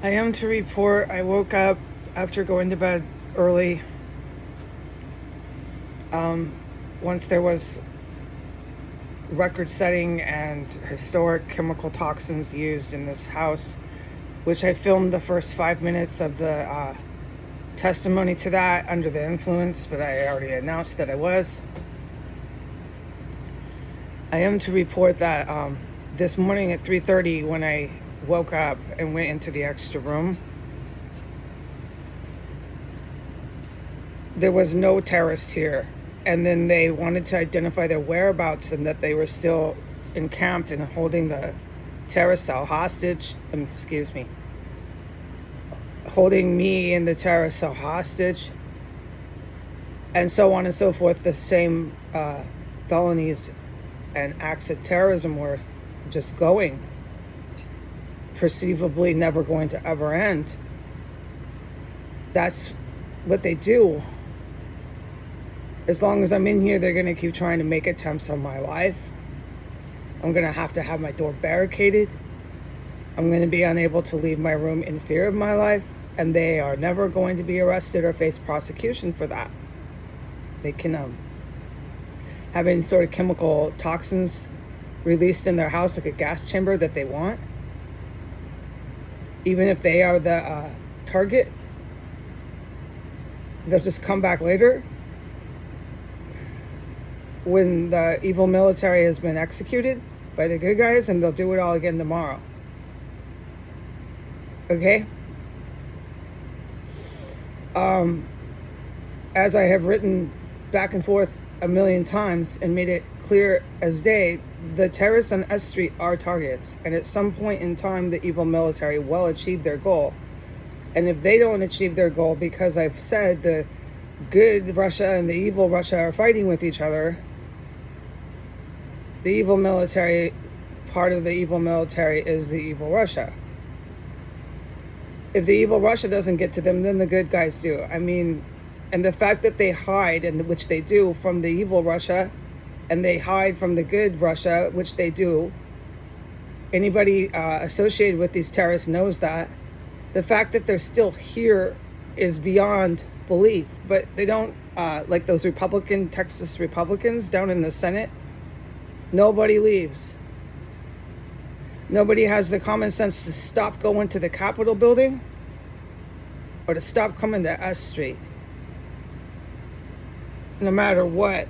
I am to report I woke up after going to bed early. Once there was record-setting and historic chemical toxins used in this house, which I filmed the first 5 minutes of the testimony to that under the influence, but I already announced that I was. I am to report that this morning at 3:30 when I woke up and went into the extra room, there was no terrorist here. And then they wanted to identify their whereabouts and that they were still encamped and holding the terrorist cell hostage. Holding me and the terrorist cell hostage. And so on and so forth. The same felonies and acts of terrorism were just going. Perceivably never going to ever end. That's what they do. As long as I'm in here, they're going to keep trying to make attempts on my life. I'm going to have my door barricaded. I'm going to be unable to leave my room in fear of my life. And they are never going to be arrested or face prosecution for that. They can have any sort of chemical toxins released in their house, like a gas chamber that they want. Even if they are the target, they'll just come back later when the evil military has been executed by the good guys, and they'll do it all again tomorrow. Okay? As I have written back and forth a million times and made it clear as day, the terrorists on S Street are targets. And at some point in time, the evil military will achieve their goal. And if they don't achieve their goal, because I've said the good Russia and the evil Russia are fighting with each other, the evil military, part of the evil military is the evil Russia. If the evil Russia doesn't get to them, then the good guys do. I mean, and the fact that they hide, and which they do, from the evil Russia, and they hide from the good Russia, which they do. Anybody associated with these terrorists knows that. The fact that they're still here is beyond belief. But they don't, like those Texas Republicans down in the Senate, nobody leaves. Nobody has the common sense to stop going to the Capitol building or to stop coming to S Street. No matter what.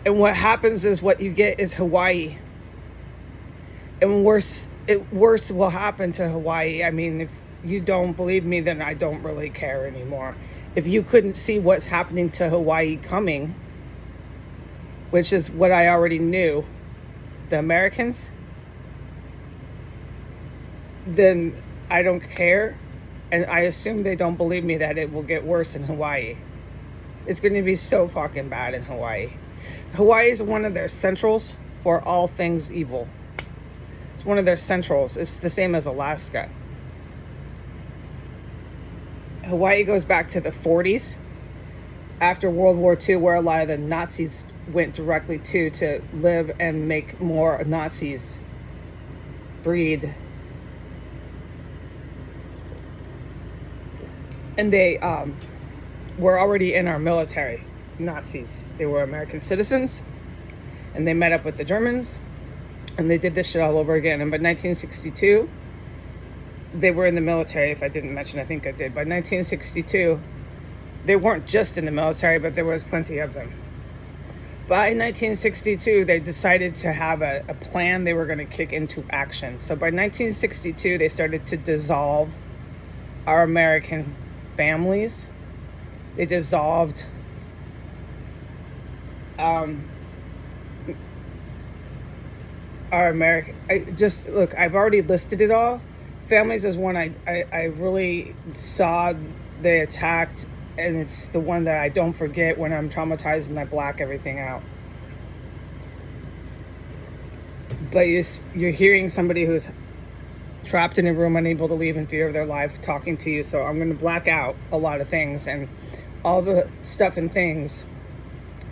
And what happens is what you get is Hawaii. And worse will happen to Hawaii. I mean, if you don't believe me, then I don't really care anymore. If you couldn't see what's happening to Hawaii coming, which is what I already knew, the Americans, then I don't care. And I assume they don't believe me that it will get worse in Hawaii. It's going to be so fucking bad in Hawaii. Hawaii is one of their centrals for all things evil. It's one of their centrals. It's the same as Alaska. Hawaii goes back to the 40s, after World War II, where a lot of the Nazis went directly to live and make more Nazis breed. And they were already in our military, Nazis. They were American citizens, and they met up with the Germans, and they did this shit all over again. And by 1962, they were in the military. If I didn't mention, I think I did. By 1962, they weren't just in the military, but there was plenty of them. By 1962, they decided to have a plan they were going to kick into action. So by 1962, they started to dissolve our American families. They dissolved our American... I've already listed it all. Families is one I really saw they attacked, and it's the one that I don't forget when I'm traumatized and I black everything out. But you're hearing somebody who's trapped in a room, unable to leave in fear of their life, talking to you. So I'm going to black out a lot of things, and all the stuff and things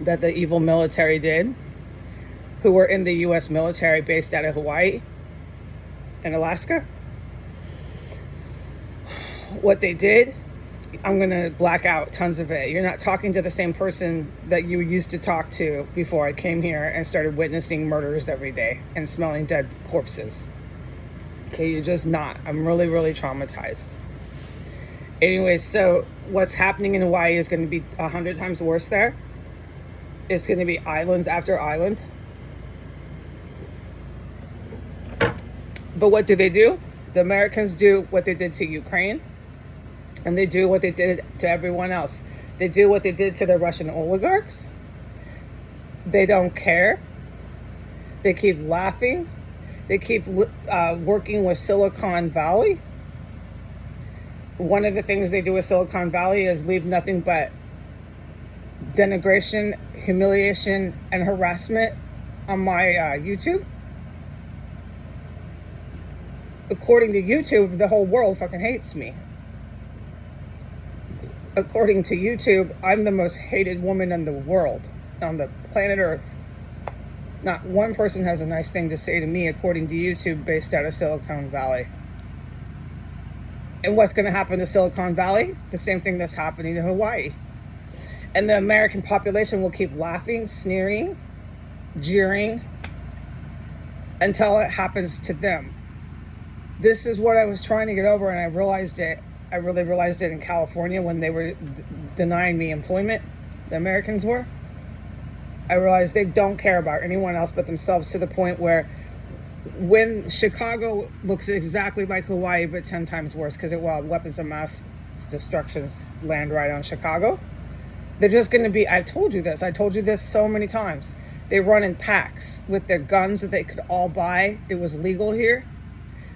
that the evil military did, who were in the U.S. military based out of Hawaii and Alaska. what they did, I'm going to black out tons of it. You're not talking to the same person that you used to talk to before I came here and started witnessing murders every day and smelling dead corpses. Okay, you're just not. I'm really, really traumatized. Anyway, so what's happening in Hawaii is going to be 100 times worse there. It's going to be island after island. But what do? The Americans do what they did to Ukraine, and they do what they did to everyone else. They do what they did to the Russian oligarchs. They don't care. They keep laughing. They keep working with Silicon Valley. One of the things they do with Silicon Valley is leave nothing but denigration, humiliation, and harassment on my YouTube. According to YouTube, the whole world fucking hates me. According to YouTube, I'm the most hated woman in the world, on the planet Earth. Not one person has a nice thing to say to me, according to YouTube, based out of Silicon Valley. And what's going to happen to Silicon Valley? The same thing that's happening in Hawaii. And the American population will keep laughing, sneering, jeering, until it happens to them. This is what I was trying to get over, and I realized it. I really realized it in California when they were denying me employment. The Americans were. I realized they don't care about anyone else but themselves, to the point where when Chicago looks exactly like Hawaii, but 10 times worse, because weapons of mass destruction land right on Chicago, they're just going to be, I told you this so many times. They run in packs with their guns that they could all buy. It was legal here.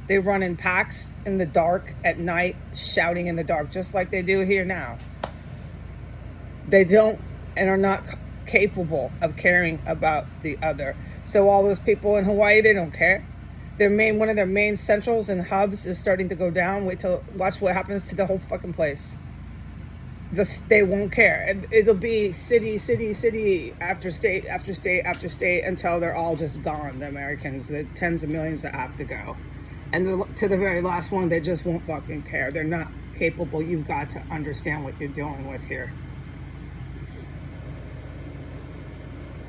They run in packs in the dark at night, shouting in the dark, just like they do here now. They don't and are not capable of caring about the other. So all those people in Hawaii, they don't care. One of their main centrals and hubs is starting to go down. Watch what happens to the whole fucking place. They won't care. And it'll be city after state after state after state until they're all just gone. The Americans, the tens of millions that have to go. And to the very last one, they just won't fucking care. They're not capable. You've got to understand what you're dealing with here.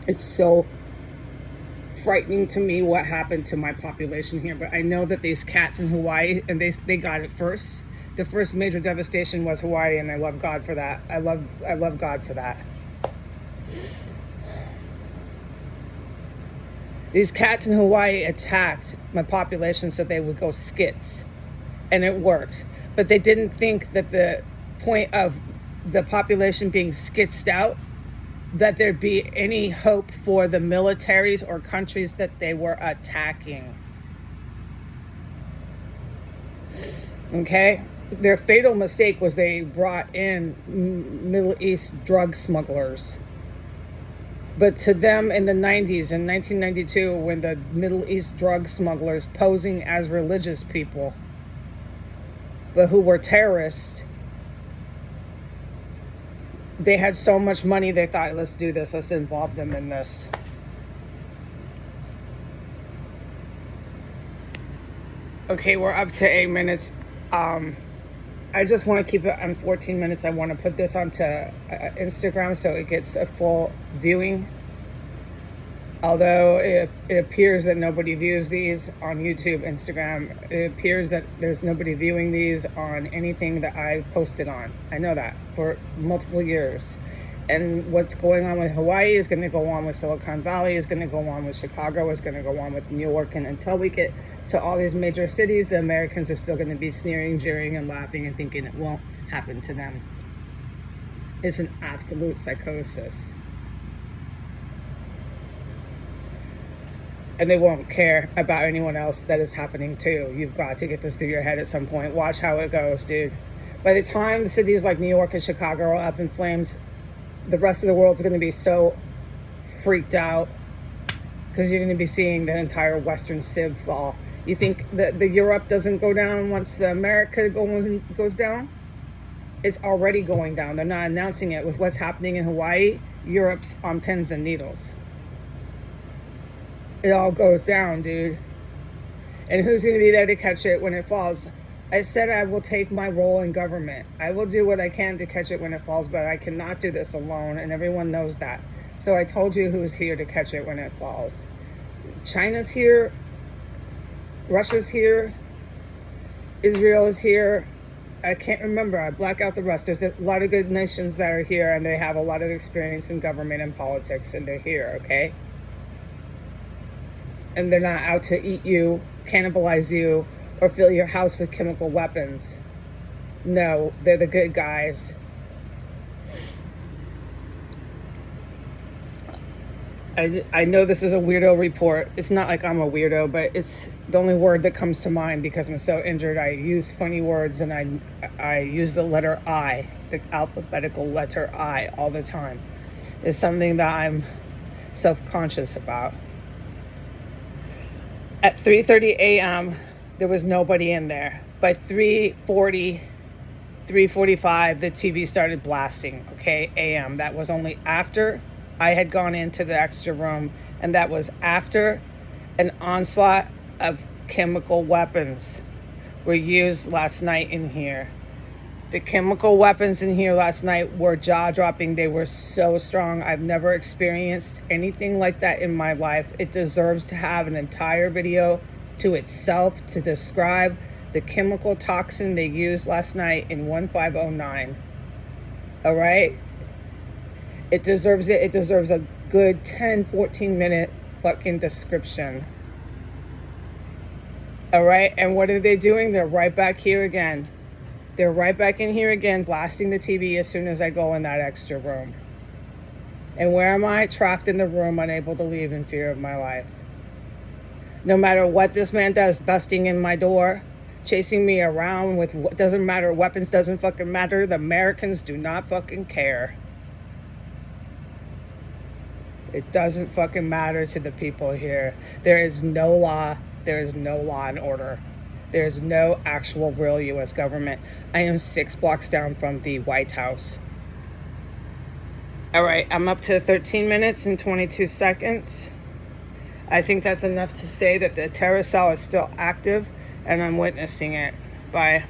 It's so frightening to me what happened to my population here. But I know that these cats in Hawaii, and they got it first. The first major devastation was Hawaii, and I love God for that. I love God for that. These cats in Hawaii attacked my population so they would go skits. And it worked. But they didn't think that the point of the population being skitsed out, that there'd be any hope for the militaries or countries that they were attacking. Okay? Their fatal mistake was they brought in Middle East drug smugglers. But to them in the 90s, in 1992, when the Middle East drug smugglers posing as religious people, but who were terrorists, they had so much money, they thought, let's do this, let's involve them in this. Okay, we're up to 8 minutes. I just want to keep it on 14 minutes. I want to put this onto Instagram so it gets a full viewing. Although it appears that nobody views these on YouTube, Instagram. It appears that there's nobody viewing these on anything that I posted on. I know that for multiple years. And what's going on with Hawaii is going to go on with Silicon Valley, is going to go on with Chicago, is going to go on with New York. And until we get to all these major cities, the Americans are still going to be sneering, jeering, and laughing and thinking it won't happen to them. It's an absolute psychosis. And they won't care about anyone else that is happening too. You've got to get this through your head at some point. Watch how it goes, dude. By the time the cities like New York and Chicago are up in flames, the rest of the world's going to be so freaked out because you're going to be seeing the entire Western Civ fall. You think that the Europe doesn't go down once the America goes down? It's already going down. They're not announcing it. With what's happening in Hawaii, Europe's on pins and needles. It all goes down, dude. And who's going to be there to catch it when it falls? I said I will take my role in government. I will do what I can to catch it when it falls, but I cannot do this alone, and everyone knows that. So I told you who's here to catch it when it falls. China's here, Russia's here, Israel is here. I can't remember. I black out the rest. There's a lot of good nations that are here, and they have a lot of experience in government and politics, and they're here, okay? And they're not out to eat you, cannibalize you, or fill your house with chemical weapons. No, they're the good guys. I know this is a weirdo report. It's not like I'm a weirdo, but it's the only word that comes to mind because I'm so injured. I use funny words, and I use the letter I, the alphabetical letter I, all the time. It's something that I'm self-conscious about. At 3:30 a.m., there was nobody in there. By 3:40, 3:45, the TV started blasting, okay, a.m. That was only after I had gone into the extra room, and that was after an onslaught of chemical weapons were used last night in here. The chemical weapons in here last night were jaw-dropping. They were so strong. I've never experienced anything like that in my life. It deserves to have an entire video to itself to describe the chemical toxin they used last night in 1509. All right? It deserves it. It deserves a good 10, 14 minute fucking description. All right? And what are they doing? They're right back here again. They're right back in here again, blasting the TV as soon as I go in that extra room. And where am I? Trapped in the room, unable to leave in fear of my life. No matter what this man does, busting in my door, chasing me around with what doesn't matter, weapons doesn't fucking matter. The Americans do not fucking care. It doesn't fucking matter to the people here. There is no law. There is no law and order. There is no actual real U.S. government. I am 6 blocks down from the White House. All right, I'm up to 13 minutes and 22 seconds. I think that's enough to say that the terror cell is still active, and I'm witnessing it. Bye.